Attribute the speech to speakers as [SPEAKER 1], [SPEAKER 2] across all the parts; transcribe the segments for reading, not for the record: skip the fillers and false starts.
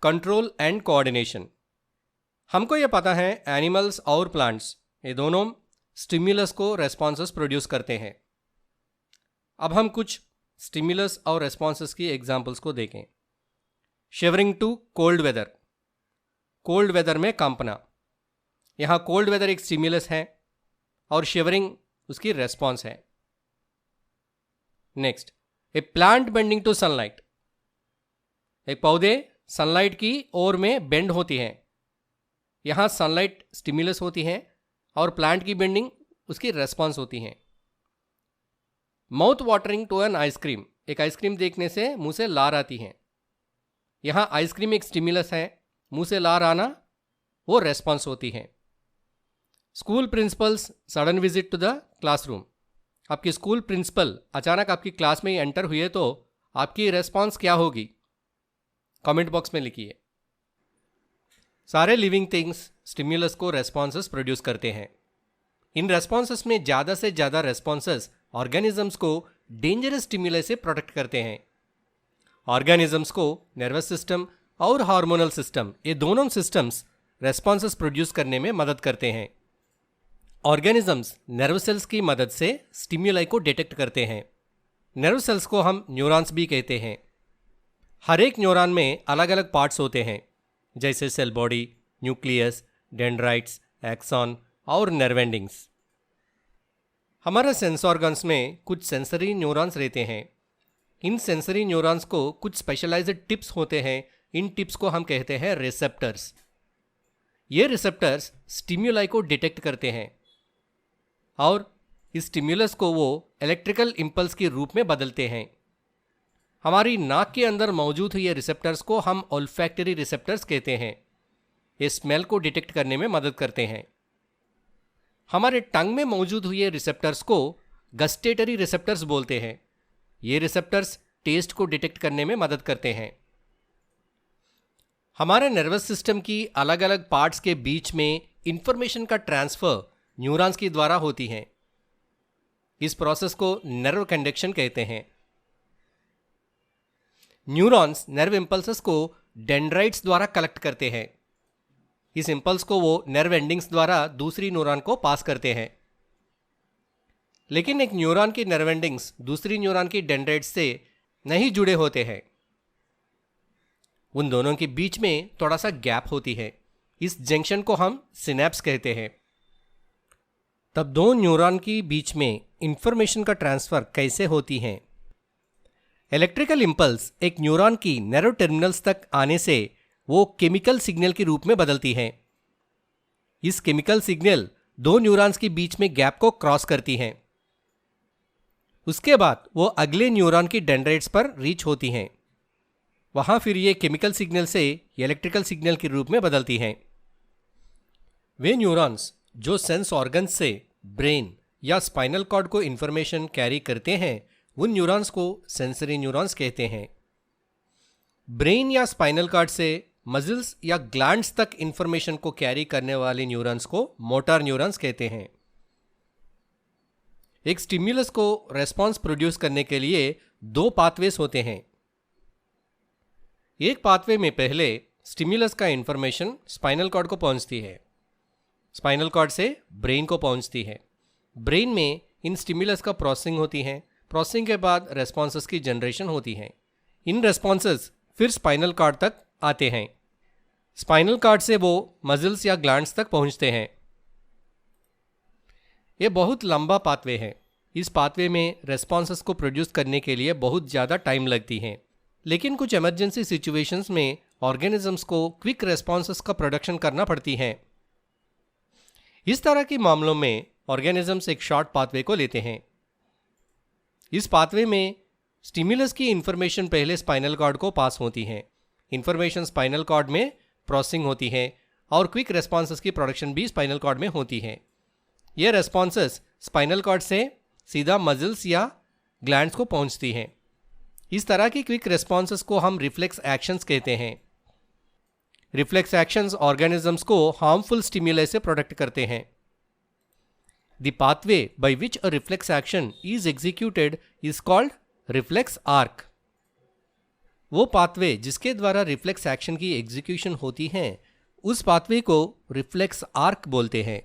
[SPEAKER 1] Control and coordination. हमको ये पता है एनिमल्स और प्लांट्स ये दोनों स्टिम्युलस को रेस्पॉन्सेस प्रोड्यूस करते हैं। अब हम कुछ स्टिम्युलस और रेस्पॉन्सेस की एग्जांपल्स को देखें। Shivering to cold weather, cold weather में कंपना। यहाँ कोल्ड वेदर एक स्टिम्युलस है और शिवरिंग उसकी रेस्पॉन्स है। Next, a plant bending to sunlight, एक पौधे सनलाइट की ओर में बेंड होती हैं। यहाँ सनलाइट स्टिम्युलस होती है और प्लांट की बेंडिंग उसकी रेस्पॉन्स होती है। Mouth watering to an ice cream, एक आइसक्रीम देखने से मुंह से लार आती है। यहाँ आइसक्रीम एक स्टिम्युलस है, मुंह से लार आना वो रेस्पॉन्स होती है। School principals sudden visit to the classroom, आपकी स्कूल प्रिंसिपल अचानक आपकी क्लास में एंटर हुए तो आपकी रेस्पॉन्स क्या होगी? कमेंट बॉक्स में लिखिए। सारे लिविंग थिंग्स स्टिम्युलस को रेस्पॉन्सेस प्रोड्यूस करते हैं। इन रेस्पॉन्सेस में ज़्यादा से ज़्यादा रेस्पॉन्सेस ऑर्गेनिजम्स को डेंजरस स्टिम्युलस से प्रोटेक्ट करते हैं। ऑर्गेनिजम्स को नर्वस सिस्टम और हार्मोनल सिस्टम, ये दोनों सिस्टम्स रेस्पॉन्सेस प्रोड्यूस करने में मदद करते हैं। ऑर्गेनिजम्स नर्व सेल्स की मदद से स्टिम्युलाई को डिटेक्ट करते हैं। नर्व सेल्स को हम न्यूरॉन्स भी कहते हैं। हर एक न्यूरॉन में अलग अलग पार्ट्स होते हैं, जैसे cell body, nucleus, dendrites, axon और नर्व एंडिंग्स। हमारे सेंस ऑर्गन्स में कुछ सेंसरी न्यूरॉन्स रहते हैं। इन सेंसरी न्यूरॉन्स को कुछ स्पेशलाइज्ड टिप्स होते हैं। इन टिप्स को हम कहते हैं रिसेप्टर्स। ये रिसेप्टर्स स्टिम्युलाई को डिटेक्ट करते हैं और इस स्टिम्युलस को वो इलेक्ट्रिकल इंपल्स के रूप में बदलते हैं। हमारी नाक के अंदर मौजूद ये रिसेप्टर्स को हम ओल्फैक्टरी रिसेप्टर्स कहते हैं। ये स्मेल को डिटेक्ट करने में मदद करते हैं। हमारे टंग में मौजूद हुए रिसेप्टर्स को गस्टेटरी रिसेप्टर्स बोलते हैं। ये रिसेप्टर्स टेस्ट को डिटेक्ट करने में मदद करते हैं। हमारे नर्वस सिस्टम की अलग अलग पार्ट्स के बीच में इंफॉर्मेशन का ट्रांसफर न्यूरॉन्स के द्वारा होती है। इस प्रोसेस को नर्व कंडक्शन कहते हैं। न्यूरॉन्स नर्व इंपल्सेस को डेंड्राइट्स द्वारा कलेक्ट करते हैं। इस इंपल्स को वो नर्व एंडिंग्स द्वारा दूसरी न्यूरॉन को पास करते हैं। लेकिन एक न्यूरॉन की नर्व एंडिंग्स दूसरी न्यूरॉन की डेंड्राइट्स से नहीं जुड़े होते हैं। उन दोनों के बीच में थोड़ा सा गैप होती है। इस जंक्शन को हम सिनेप्स कहते हैं। तब दो न्यूरॉन के बीच में इंफॉर्मेशन का ट्रांसफर कैसे होती है? इलेक्ट्रिकल इंपल्स एक न्यूरॉन की नर्व टर्मिनल्स तक आने से वो केमिकल सिग्नल के रूप में बदलती है। इस केमिकल सिग्नल दो न्यूरॉन्स के बीच में गैप को क्रॉस करती है। उसके बाद वो अगले न्यूरॉन की डेंड्राइट्स पर रीच होती हैं। वहां फिर ये केमिकल सिग्नल से इलेक्ट्रिकल सिग्नल के रूप में बदलती हैं। वे न्यूरॉन्स जो सेंस ऑर्गन्स से ब्रेन या स्पाइनल कॉर्ड को इंफॉर्मेशन कैरी करते हैं, उन न्यूरॉन्स को सेंसरी न्यूरॉन्स कहते हैं। ब्रेन या स्पाइनल कॉर्ड से मसल्स या ग्लैंड्स तक इंफॉर्मेशन को कैरी करने वाले न्यूरॉन्स को मोटर न्यूरॉन्स कहते हैं। एक स्टिम्युलस को रेस्पॉन्स प्रोड्यूस करने के लिए दो पाथवेज होते हैं। एक पाथवे में पहले स्टिम्युलस का इंफॉर्मेशन स्पाइनल कॉर्ड को पहुंचती है, स्पाइनल कॉर्ड से ब्रेन को पहुंचती है। ब्रेन में इन स्टिम्युलस का प्रोसेसिंग होती है। प्रोसेसिंग के बाद रेस्पॉन्सेस की जनरेशन होती है। इन रेस्पॉन्सेस फिर स्पाइनल कॉर्ड तक आते हैं। स्पाइनल कॉर्ड से वो मसल्स या ग्लैंड्स तक पहुंचते हैं। ये बहुत लंबा पाथवे है। इस पाथवे में रेस्पॉन्सेस को प्रोड्यूस करने के लिए बहुत ज़्यादा टाइम लगती है। लेकिन कुछ इमरजेंसी सिचुएशंस में ऑर्गेनिजम्स को क्विक रेस्पॉन्सेस का प्रोडक्शन करना पड़ती है। इस तरह के मामलों में ऑर्गेनिजम्स एक शॉर्ट पाथवे को लेते हैं। इस पाथवे में स्टिम्युलस की इंफॉर्मेशन पहले स्पाइनल कॉर्ड को पास होती है। इंफॉर्मेशन स्पाइनल कॉर्ड में प्रोसेसिंग होती है और क्विक रेस्पॉन्सेस की प्रोडक्शन भी स्पाइनल कॉर्ड में होती है। ये रेस्पॉन्सेस स्पाइनल कॉर्ड से सीधा मसल्स या ग्लैंड्स को पहुंचती हैं। इस तरह की क्विक रेस्पॉन्सेस को हम रिफ्लेक्स एक्शंस कहते हैं। रिफ्लेक्स एक्शंस ऑर्गेनिजम्स को हार्मफुल स्टिम्युलाई से प्रोटेक्ट करते हैं। The pathway by which a reflex action is executed is called reflex arc. वो पाथवे जिसके द्वारा रिफ्लेक्स एक्शन की एग्जीक्यूशन होती है उस पाथवे को रिफ्लेक्स आर्क बोलते हैं।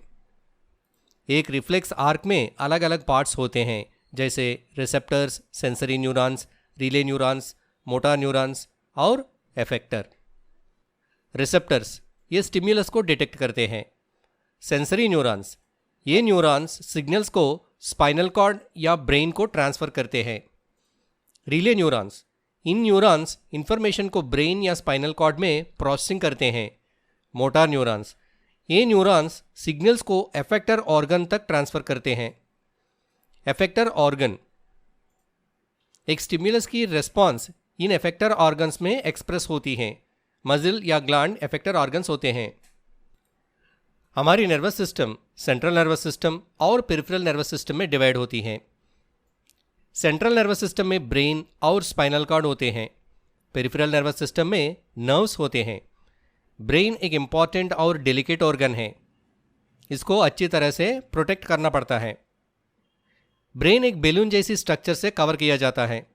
[SPEAKER 1] एक रिफ्लेक्स आर्क में अलग अलग पार्ट्स होते हैं, जैसे receptors, sensory neurons, relay neurons, motor neurons और एफेक्टर। रिसेप्टर्स ये स्टिम्युलस को डिटेक्ट करते हैं। सेंसरी न्यूरॉन्स, ये न्यूरॉन्स सिग्नल्स को स्पाइनल कॉर्ड या ब्रेन को ट्रांसफ़र करते हैं। रिले न्यूरॉन्स, इन न्यूरॉन्स इंफॉर्मेशन को ब्रेन या स्पाइनल कॉर्ड में प्रोसेसिंग करते हैं। मोटर न्यूरॉन्स, ये न्यूरॉन्स सिग्नल्स को एफेक्टर ऑर्गन तक ट्रांसफ़र करते हैं। एफेक्टर ऑर्गन, एक स्टिम्युलस की रिस्पॉन्स इन एफेक्टर ऑर्गन्स में एक्सप्रेस होती है। मजिल या ग्लैंड एफेक्टर ऑर्गन्स होते हैं। हमारी nervous system central nervous system और पेरिफेरल नर्वस सिस्टम में डिवाइड होती हैं। सेंट्रल नर्वस सिस्टम में ब्रेन और स्पाइनल कॉर्ड होते हैं। पेरिफेरल नर्वस सिस्टम में नर्व्स होते हैं। ब्रेन एक इम्पॉर्टेंट और डेलिकेट ऑर्गन है, इसको अच्छी तरह से प्रोटेक्ट करना पड़ता है। ब्रेन एक बैलून जैसी स्ट्रक्चर से कवर किया जाता है।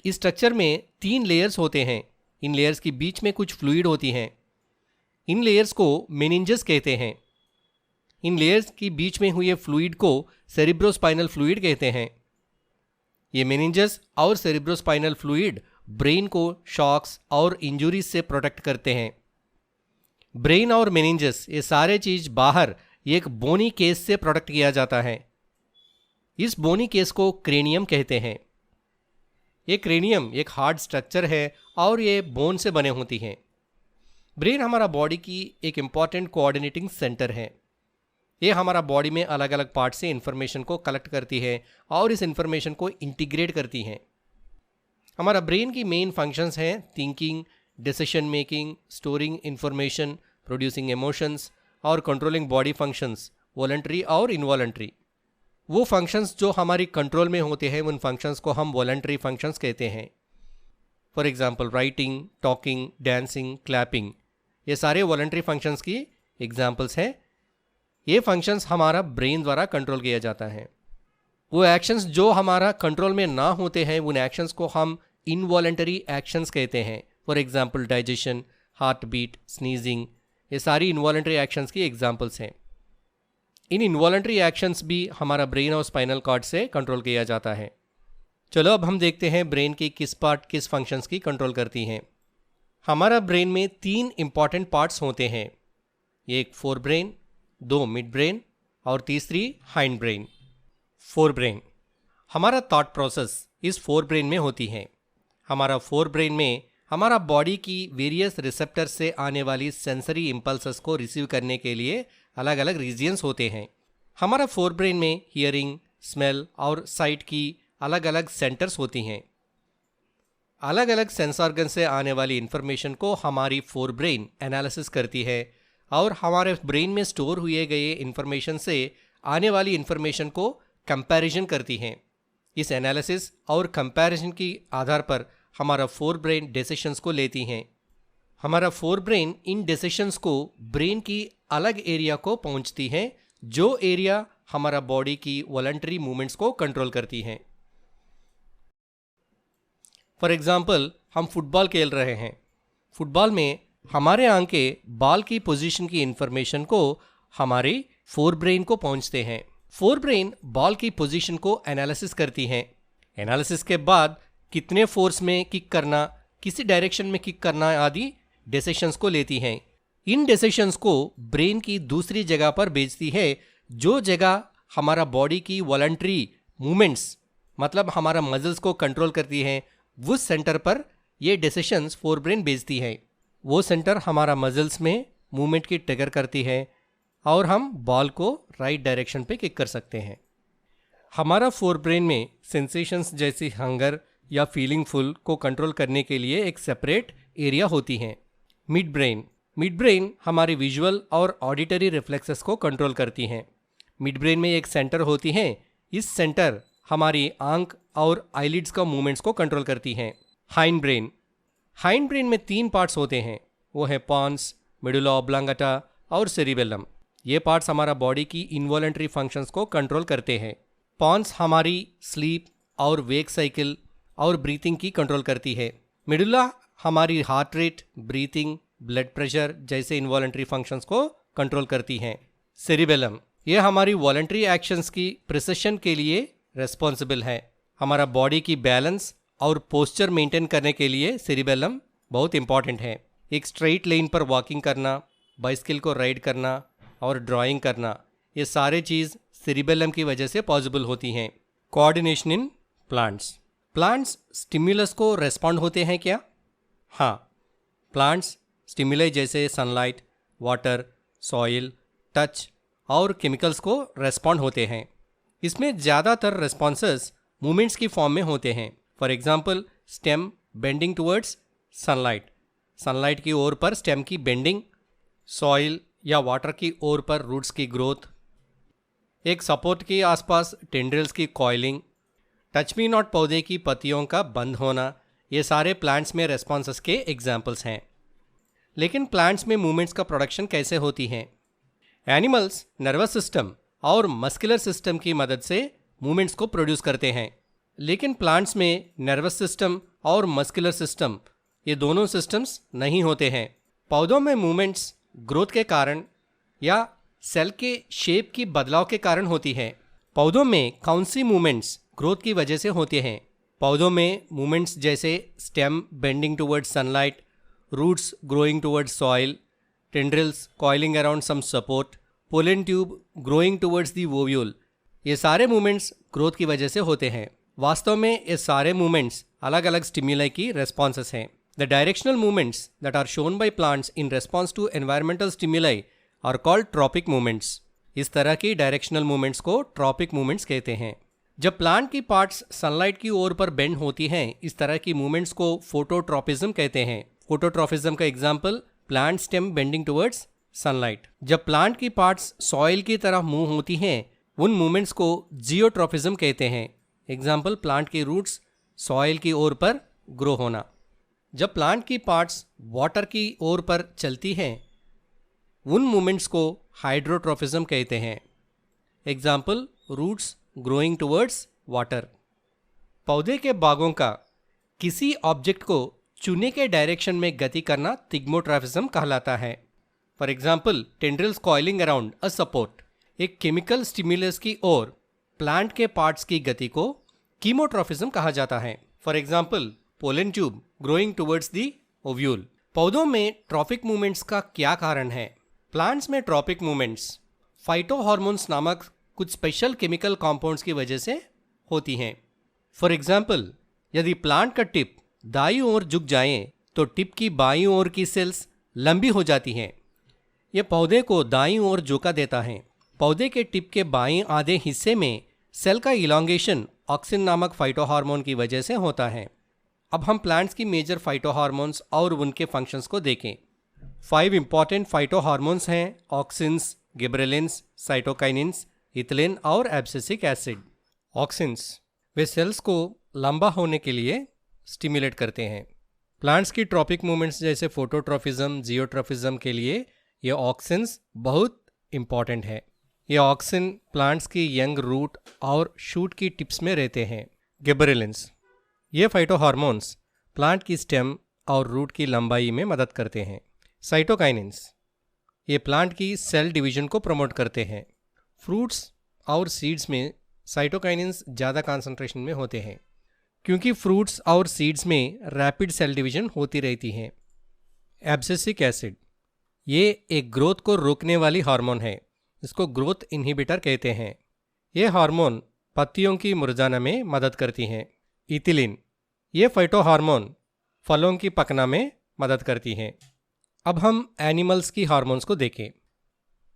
[SPEAKER 1] इस स्ट्रक्चर में 3 लेयर्स होते हैं। इन लेयर्स के बीच में कुछ फ्लूइड होती हैं। इन लेयर्स को मेनिंजेस कहते हैं। इन लेयर्स के बीच में हुए फ्लूइड को सेरिब्रोस्पाइनल फ्लूइड कहते हैं। ये मेनिंजेस और सेरिब्रोस्पाइनल फ्लूइड ब्रेन को शॉक्स और इंजुरीज से प्रोटेक्ट करते हैं। ब्रेन और मेनिंजेस ये सारे चीज बाहर एक बोनी केस से प्रोटेक्ट किया जाता है। इस बोनी केस को क्रेनियम कहते हैं। ये क्रेनियम एक हार्ड स्ट्रक्चर है और ये बोन से बने होती हैं। ब्रेन हमारा बॉडी की एक इम्पॉर्टेंट कोऑर्डिनेटिंग सेंटर है। ये हमारा बॉडी में अलग अलग पार्ट से इंफॉर्मेशन को कलेक्ट करती है और इस इंफॉर्मेशन को इंटीग्रेट करती है। हमारा ब्रेन की मेन फंक्शंस हैं thinking, decision making, storing information, producing emotions और कंट्रोलिंग बॉडी फंक्शंस, वॉलंटरी और इनवॉलंटरी। वो फंक्शंस जो हमारी कंट्रोल में होते हैं उन फंक्शंस को हम वॉलंटरी फंक्शंस कहते हैं। For example writing, talking, dancing, clapping, ये सारे वॉलंटरी फंक्शंस की एग्जांपल्स हैं। ये फंक्शंस हमारा ब्रेन द्वारा कंट्रोल किया जाता है। वो एक्शंस जो हमारा कंट्रोल में ना होते हैं उन एक्शंस को हम इनवॉलंटरी एक्शंस कहते हैं। For example digestion, heart beat, sneezing, ये सारी इनवॉलंटरी एक्शंस की एग्जांपल्स हैं। इन इनवॉलंटरी एक्शंस भी हमारा ब्रेन और स्पाइनल कॉर्ड से कंट्रोल किया जाता है। चलो अब हम देखते हैं ब्रेन की किस पार्ट किस फंक्शंस की कंट्रोल करती हैं। हमारा ब्रेन में 3 इंपॉर्टेंट पार्ट्स होते हैं। एक फोर ब्रेन, 2 मिड ब्रेन और तीसरी हाइंड ब्रेन। फोर ब्रेन, हमारा थॉट प्रोसेस इस फोर ब्रेन में होती है। हमारा फोर ब्रेन में हमारा बॉडी की वेरियस रिसेप्टर से आने वाली सेंसरी इंपल्सेस को रिसीव करने के लिए अलग अलग रीजियंस होते हैं। हमारा फोर ब्रेन में हियरिंग, स्मेल और साइट की अलग अलग सेंटर्स होती हैं। अलग अलग सेंस ऑर्गन से आने वाली इंफॉर्मेशन को हमारी फोर ब्रेन एनालिसिस करती है और हमारे ब्रेन में स्टोर हुए गए इंफॉर्मेशन से आने वाली इंफॉर्मेशन को कंपैरिजन करती हैं। इस एनालिसिस और कंपैरिजन की आधार पर हमारा फोर ब्रेन डिसीजंस को लेती हैं। हमारा फोर ब्रेन इन डिसीजंस को ब्रेन की अलग एरिया को पहुंचती है जो एरिया हमारा बॉडी की वॉलंटरी मूवमेंट्स को कंट्रोल करती है। फॉर एग्जाम्पल, हम फुटबॉल खेल रहे हैं। फुटबॉल में हमारे आंखें बॉल की पोजीशन की इंफॉर्मेशन को हमारे फोर ब्रेन को पहुंचते हैं। फोर ब्रेन बॉल की पोजीशन को एनालिसिस करती हैं। एनालिसिस के बाद कितने फोर्स में किक करना, किसी डायरेक्शन में किक करना आदि डिसीजंस को लेती हैं। इन डिसीजंस को ब्रेन की दूसरी जगह पर भेजती है, जो जगह हमारा बॉडी की वॉलंटरी मूवमेंट्स मतलब हमारा मसल्स को कंट्रोल करती है। उस सेंटर पर ये डिसीजंस फोर ब्रेन भेजती है। वो सेंटर हमारा मसल्स में मूवमेंट की ट्रिगर करती है और हम बॉल को राइट डायरेक्शन पे किक कर सकते हैं। हमारा फोर ब्रेन में सेंसेशंस जैसी हंगर या फीलिंग फुल को कंट्रोल करने के लिए एक सेपरेट एरिया होती है। मिड ब्रेन हमारे विजुअल और ऑडिटरी रिफ्लेक्सेस को कंट्रोल करती हैं। मिड ब्रेन में एक सेंटर होती है। इस सेंटर हमारी आंख और आईलिड्स का मूवमेंट्स को कंट्रोल करती हैं। हाइंड ब्रेन में 3 पार्ट्स होते हैं। वो है पॉन्स, मेडुला ऑब्लांगेटा और सेरिबेलम। ये पार्ट्स हमारा बॉडी की इनवॉलंटरी फंक्शंस को कंट्रोल करते हैं। पॉन्स हमारी स्लीप और वेक साइकिल और ब्रीथिंग की कंट्रोल करती है। मेडुला हमारी heart rate, breathing, blood pressure जैसे इनवॉलंटरी फंक्शंस को कंट्रोल करती हैं। सेरिबेलम ये हमारी वॉलंटरी एक्शंस की प्रिसिशन के लिए रेस्पॉन्सिबल है। हमारा बॉडी की बैलेंस और पोस्चर मेंटेन करने के लिए सेरिबेलम बहुत इंपॉर्टेंट है। एक स्ट्रेट लेन पर वॉकिंग करना, बाइसिकल को राइड करना और ड्राइंग करना, ये सारे चीज़ सेरिबेलम की वजह से पॉसिबल होती हैं। Coordination in plants. Plants stimulus को रेस्पॉन्ड होते हैं क्या? हाँ, प्लांट्स स्टिमुलाई जैसे सनलाइट, वाटर, सॉइल, टच और केमिकल्स को रेस्पॉन्ड होते हैं। इसमें ज़्यादातर रेस्पॉन्सेस मूवमेंट्स की फॉर्म में होते हैं। For example, stem bending towards sunlight, sunlight की ओर पर स्टेम की बेंडिंग, सॉइल या वाटर की ओर पर रूट्स की ग्रोथ, एक सपोर्ट के आसपास टेंड्रिल्स की कॉइलिंग, टच मी नॉट पौधे की पत्तियों का बंद होना, ये सारे प्लांट्स में रेस्पॉन्सेस के एग्जाम्पल्स हैं। लेकिन प्लांट्स में मूवमेंट्स का प्रोडक्शन कैसे होती हैं? एनिमल्स नर्वस सिस्टम और मस्कुलर सिस्टम की मदद से मूवमेंट्स को प्रोड्यूस करते हैं, लेकिन प्लांट्स में नर्वस सिस्टम और मस्कुलर सिस्टम ये दोनों सिस्टम्स नहीं होते हैं। पौधों में मूवमेंट्स ग्रोथ के कारण या सेल के शेप की बदलाव के कारण होती है। पौधों में कौन सी मूवमेंट्स ग्रोथ की वजह से होते हैं? पौधों में मूवमेंट्स जैसे stem bending towards sunlight, roots growing towards soil, tendrils coiling around some support, pollen tube growing towards the ovule, ये सारे मूवमेंट्स ग्रोथ की वजह से होते हैं। वास्तव में ये सारे मूवमेंट्स अलग अलग स्टिमुलाई की रेस्पॉन्सेस हैं। The directional movements that are shown by plants in response to environmental stimuli are called tropic movements. इस तरह की डायरेक्शनल मूवमेंट्स को ट्रॉपिक मूवमेंट्स कहते हैं। जब प्लांट की पार्ट्स सनलाइट की ओर पर बेंड होती हैं, इस तरह की मूवमेंट्स को फोटोट्रॉपिज्म कहते हैं। फोटोट्रॉपिज्म का example plant stem bending towards sunlight. जब प्लांट की पार्ट्स सॉइल की तरफ मूव होती हैं, उन मूवमेंट्स को जियोट्रॉपिज्म कहते हैं। एग्जाम्पल प्लांट की रूट्स सॉइल की ओर पर ग्रो होना। जब प्लांट की पार्ट्स वाटर की ओर पर चलती हैं, उन मूवमेंट्स को हाइड्रोट्रॉपिज्म कहते हैं। Example roots growing towards water. पौधे के भागों का किसी ऑब्जेक्ट को चुने के डायरेक्शन में गति करना थिग्मोट्रॉपिज्म कहलाता है। For example, tendrils coiling around a support. एक केमिकल स्टिमुलस की ओर प्लांट के पार्ट्स की गति को कीमोट्रॉपिज्म कहा जाता है। For example, pollen tube growing towards the ovule. पौधों में ट्रॉपिक मूवमेंट्स का क्या कारण है? प्लांट्स में ट्रॉपिक मूवमेंट्स फाइटोहार्मोन्स नामक कुछ स्पेशल केमिकल कंपाउंड्स की वजह से होती हैं। फॉर एग्जाम्पल, यदि प्लांट का टिप दाईं ओर झुक जाए तो टिप की बाईं ओर की सेल्स लंबी हो जाती हैं। यह पौधे को दाईं ओर झुका देता है। पौधे के टिप के बाईं आधे हिस्से में सेल का इलॉन्गेशन ऑक्सिन नामक फाइटोहार्मोन की वजह से होता है। अब हम प्लांट्स की मेजर फाइटोहार्मोन्स और उनके फंक्शंस को देखें। 5 इंपॉर्टेंट फाइटोहार्मोन्स हैं: ऑक्सिन्स, गिबरेलिन्स, साइटोकाइनिन्स, इथिलीन और एब्सिसिक एसिड। ऑक्सिन्स वे सेल्स को लंबा होने के लिए स्टिमुलेट करते हैं। प्लांट्स की ट्रॉपिक मूवमेंट्स जैसे फोटोट्रॉपिज्म, जियोट्रॉपिज्म के लिए ये ऑक्सिन्स बहुत इंपॉर्टेंट है। ये ऑक्सिन प्लांट्स की यंग रूट और शूट की टिप्स में रहते हैं। गिबरेलिन्स ये फाइटोहार्मोन्स प्लांट की स्टेम और रूट की लंबाई में मदद करते हैं। साइटोकाइनिन्स ये प्लांट की सेल डिवीजन को प्रमोट करते हैं। फ्रूट्स और सीड्स में साइटोकाइनिन्स ज़्यादा कंसंट्रेशन में होते हैं क्योंकि फ्रूट्स और सीड्स में रैपिड सेल डिवीजन होती रहती है। एब्सिसिक एसिड ये एक ग्रोथ को रोकने वाली हार्मोन है। इसको ग्रोथ इनहिबिटर कहते हैं। ये हार्मोन पत्तियों की मुरझाने में मदद करती हैं। इथिलीन ये फाइटोहार्मोन फलों की पकना में मदद करती हैं। अब हम एनिमल्स की हार्मोन्स को देखें।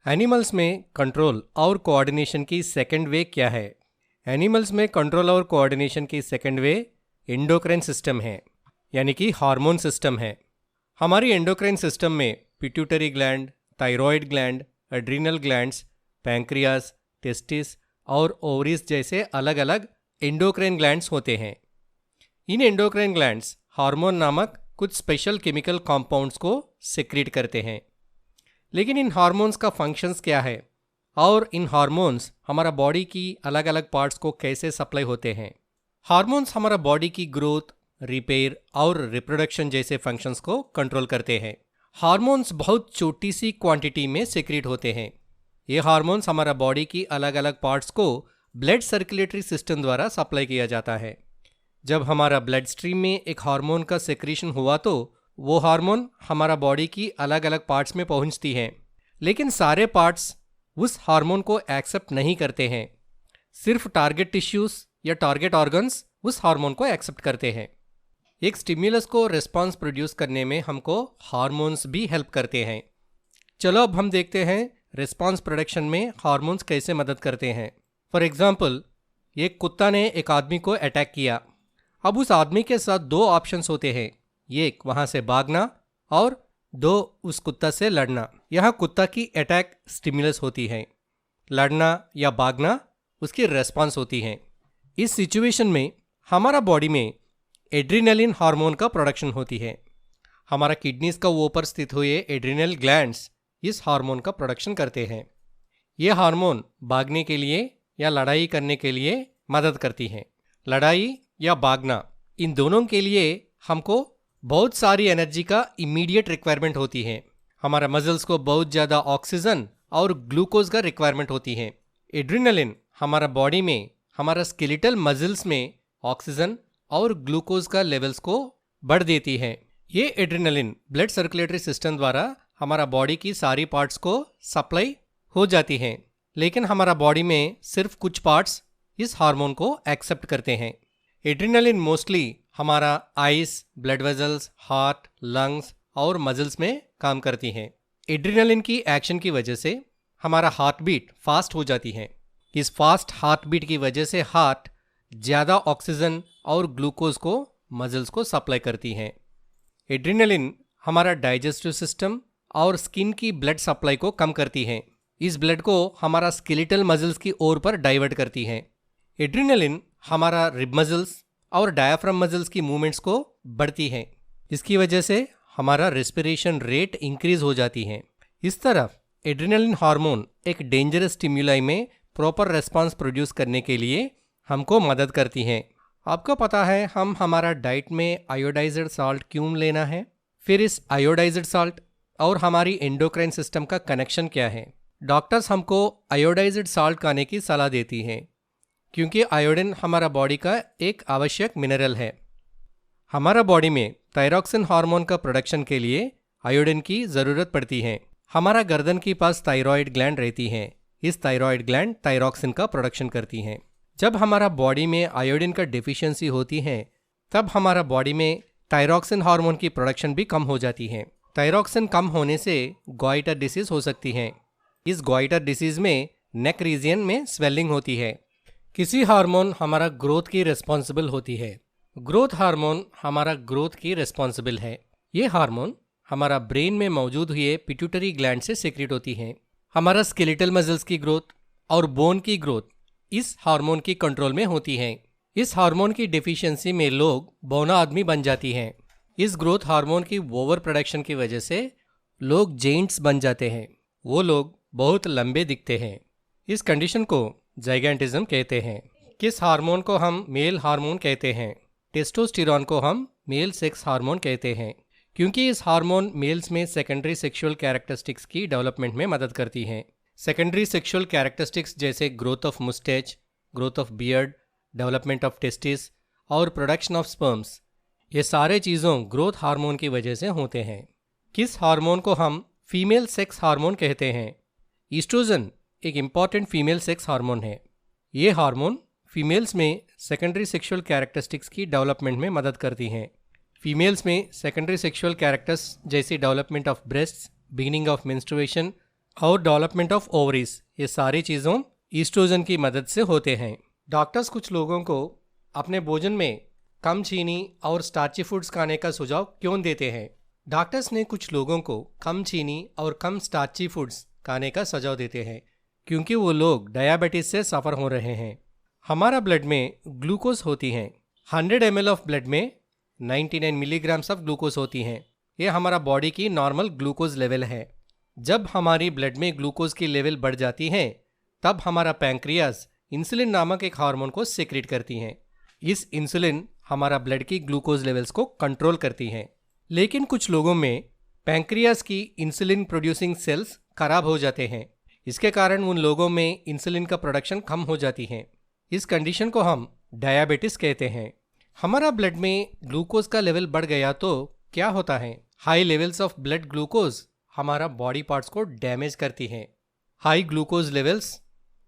[SPEAKER 1] एनिमल्स में कंट्रोल और कोऑर्डिनेशन की सेकंड वे क्या है? एनिमल्स में कंट्रोल और कोऑर्डिनेशन की सेकंड वे एंडोक्राइन सिस्टम है, यानी कि हार्मोन सिस्टम है। हमारी एंडोक्राइन सिस्टम में pituitary gland, thyroid gland, adrenal glands, pancreas, testis और ओवरीज जैसे अलग अलग एंडोक्राइन ग्लैंड्स होते हैं। इन एंडोक्राइन ग्लैंड्स हार्मोन नामक कुछ स्पेशल केमिकल कंपाउंड्स को सेक्रेट करते हैं। लेकिन इन हार्मोन्स का फंक्शंस क्या है और इन हार्मोन्स हमारा बॉडी की अलग अलग पार्ट्स को कैसे सप्लाई होते हैं? हार्मोन्स हमारा बॉडी की ग्रोथ, रिपेयर और रिप्रोडक्शन जैसे फंक्शंस को कंट्रोल करते हैं। हार्मोन्स बहुत छोटी सी क्वांटिटी में सीक्रेट होते हैं। ये हार्मोन्स हमारा बॉडी की अलग अलग पार्ट्स को ब्लड सर्कुलेटरी सिस्टम द्वारा सप्लाई किया जाता है। जब हमारा ब्लड स्ट्रीम में एक हार्मोन का सेक्रेशन हुआ तो वो हार्मोन हमारा बॉडी की अलग अलग पार्ट्स में पहुंचती है, लेकिन सारे पार्ट्स उस हार्मोन को एक्सेप्ट नहीं करते हैं। सिर्फ टारगेट टिश्यूज या टारगेट ऑर्गन्स उस हार्मोन को एक्सेप्ट करते हैं। एक स्टिम्युलस को रिस्पांस प्रोड्यूस करने में हमको हार्मोन्स भी हेल्प करते हैं। चलो अब हम देखते हैं रिस्पांस प्रोडक्शन में हार्मोन्स कैसे मदद करते हैं। फॉर एग्जाम्पल, एक कुत्ता ने एक आदमी को अटैक किया। अब उस आदमी के साथ दो ऑप्शंस होते हैं, एक वहां से भागना और दो उस कुत्ता से लड़ना। यहाँ कुत्ता की अटैक स्टिम्युलस होती है, लड़ना या भागना उसकी रेस्पॉन्स होती है। इस सिचुएशन में हमारा बॉडी में एड्रीनलिन हार्मोन का प्रोडक्शन होती है। हमारा किडनीज का ऊपर स्थित हुए एड्रीनल ग्लैंड्स इस हार्मोन का प्रोडक्शन करते हैं। ये हार्मोन भागने के लिए या लड़ाई करने के लिए मदद करती हैं। लड़ाई या भागना, इन दोनों के लिए हमको बहुत सारी एनर्जी का इमीडिएट रिक्वायरमेंट होती है। हमारा मसल्स को बहुत ज़्यादा ऑक्सीजन और ग्लूकोज का रिक्वायरमेंट होती है। एड्रीनलिन हमारा बॉडी में हमारा स्केलेटल मसल्स में ऑक्सीजन और ग्लूकोज का लेवल्स को बढ़ देती है। ये एड्रीनलिन ब्लड सर्कुलेटरी सिस्टम द्वारा हमारा बॉडी की सारी पार्ट्स को सप्लाई हो जाती है, लेकिन हमारा बॉडी में सिर्फ कुछ पार्ट्स इस हार्मोन को एक्सेप्ट करते हैं। एड्रीनलिन मोस्टली हमारा ice, blood vessels, heart, lungs और मसल्स में काम करती हैं। एड्रीनलिन की एक्शन की वजह से हमारा हार्ट बीट फास्ट हो जाती है। इस फास्ट हार्ट बीट की वजह से हार्ट ज़्यादा ऑक्सीजन और ग्लूकोज को मसल्स को सप्लाई करती हैं। एड्रीनलिन हमारा डाइजेस्टिव सिस्टम और स्किन की ब्लड सप्लाई को कम करती है। इस ब्लड को हमारा स्केलेटल मसल्स की ओर पर डाइवर्ट करती है। एड्रीनलिन हमारा रिब मसल्स और डायाफ्राम मसल्स की मूवमेंट्स को बढ़ती है। इसकी वजह से हमारा रेस्पिरेशन रेट इंक्रीज हो जाती है। इस तरह एड्रीनलिन हार्मोन एक डेंजरस स्टिम्युलाई में प्रॉपर रेस्पॉन्स प्रोड्यूस करने के लिए हमको मदद करती हैं। आपको पता है हम हमारा डाइट में आयोडाइज्ड साल्ट क्यों लेना है? फिर इस आयोडाइज्ड साल्ट और हमारी एंडोक्राइन सिस्टम का कनेक्शन क्या है? डॉक्टर्स हमको आयोडाइज्ड साल्ट खाने की सलाह देती हैं क्योंकि आयोडीन हमारा बॉडी का एक आवश्यक मिनरल है। हमारा बॉडी में थायरॉक्सिन हार्मोन का प्रोडक्शन के लिए आयोडीन की ज़रूरत पड़ती है। हमारा गर्दन के पास थायराइड ग्लैंड रहती है। इस थायराइड ग्लैंड थायरॉक्सिन का प्रोडक्शन करती हैं। जब हमारा बॉडी में आयोडीन का डिफिशियंसी होती है तब हमारा बॉडी में थायरॉक्सिन हार्मोन की प्रोडक्शन भी कम हो जाती है। थायरॉक्सिन कम होने से गॉइटर डिसीज हो सकती है। इस गॉइटर डिसीज में नेक रीजन में स्वेलिंग होती है। किसी हार्मोन हमारा ग्रोथ की रिस्पॉन्सिबल होती है। ग्रोथ हार्मोन हमारा ग्रोथ की रिस्पॉन्सिबल है। ये हार्मोन हमारा ब्रेन में मौजूद हुए पिट्यूटरी ग्लैंड से सीक्रेट होती है। हमारा स्केलेटल मसल्स की ग्रोथ और बोन की ग्रोथ इस हार्मोन की कंट्रोल में होती है। इस हार्मोन की डिफिशियंसी में लोग बौना आदमी बन जाती हैं। इस ग्रोथ हार्मोन की ओवर प्रोडक्शन की वजह से लोग जेंट्स बन जाते हैं। वो लोग बहुत लंबे दिखते हैं। इस कंडीशन को जाइगेंटिज्म कहते हैं। किस हार्मोन को हम मेल हार्मोन कहते हैं? टेस्टोस्टेरॉन को हम मेल सेक्स हार्मोन कहते हैं क्योंकि इस हार्मोन मेल्स में सेकेंडरी सेक्सुअल कैरेक्टरिस्टिक्स की डेवलपमेंट में मदद करती हैं। सेकेंडरी सेक्सुअल कैरेक्टरिस्टिक्स जैसे growth of moustache, growth of beard, development of testis और प्रोडक्शन ऑफ स्पर्म्स, ये सारे चीज़ों ग्रोथ हार्मोन की वजह से होते हैं। किस हार्मोन को हम फीमेल सेक्स हार्मोन कहते हैं? ईस्ट्रोजन एक इम्पॉर्टेंट फीमेल सेक्स हार्मोन है। ये हार्मोन फीमेल्स में सेकेंडरी सेक्सुअल कैरेक्टरिस्टिक्स की डेवलपमेंट में मदद करती हैं। फीमेल्स में सेकेंडरी सेक्सुअल कैरेक्टर्स जैसे development of breasts, beginning of menstruation और डेवलपमेंट ऑफ ओवरीज, ये सारी चीज़ों ईस्ट्रोजन की मदद से होते हैं। डॉक्टर्स कुछ लोगों को अपने भोजन में कम चीनी और स्टार्ची फूड्स खाने का सुझाव क्यों देते हैं? डॉक्टर्स ने कुछ लोगों को कम चीनी और कम स्टार्ची फूड्स खाने का सुझाव देते हैं क्योंकि वो लोग डायबिटीज से सफ़र हो रहे हैं। हमारा ब्लड में ग्लूकोज होती हैं। 100 ml ऑफ ब्लड में 99 मिलीग्राम्स ऑफ ग्लूकोज होती हैं। ये हमारा बॉडी की नॉर्मल ग्लूकोज लेवल है। जब हमारी ब्लड में ग्लूकोज की लेवल बढ़ जाती है तब हमारा पैंक्रियाज इंसुलिन नामक एक हार्मोन को सीक्रेट करती हैं। इस इंसुलिन हमारा ब्लड की ग्लूकोज लेवल्स को कंट्रोल करती हैं। लेकिन कुछ लोगों में पैंक्रियास की इंसुलिन प्रोड्यूसिंग सेल्स खराब हो जाते हैं। इसके कारण उन लोगों में इंसुलिन का प्रोडक्शन कम हो जाती है। इस कंडीशन को हम डायबिटीज कहते हैं। हमारा ब्लड में ग्लूकोज का लेवल बढ़ गया तो क्या होता है? High levels of blood glucose हमारा बॉडी पार्ट्स को डैमेज करती हैं। हाई ग्लूकोज लेवल्स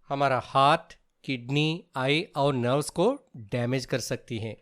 [SPEAKER 1] हमारा हार्ट, किडनी, आई और नर्व्स को डैमेज कर सकती हैं।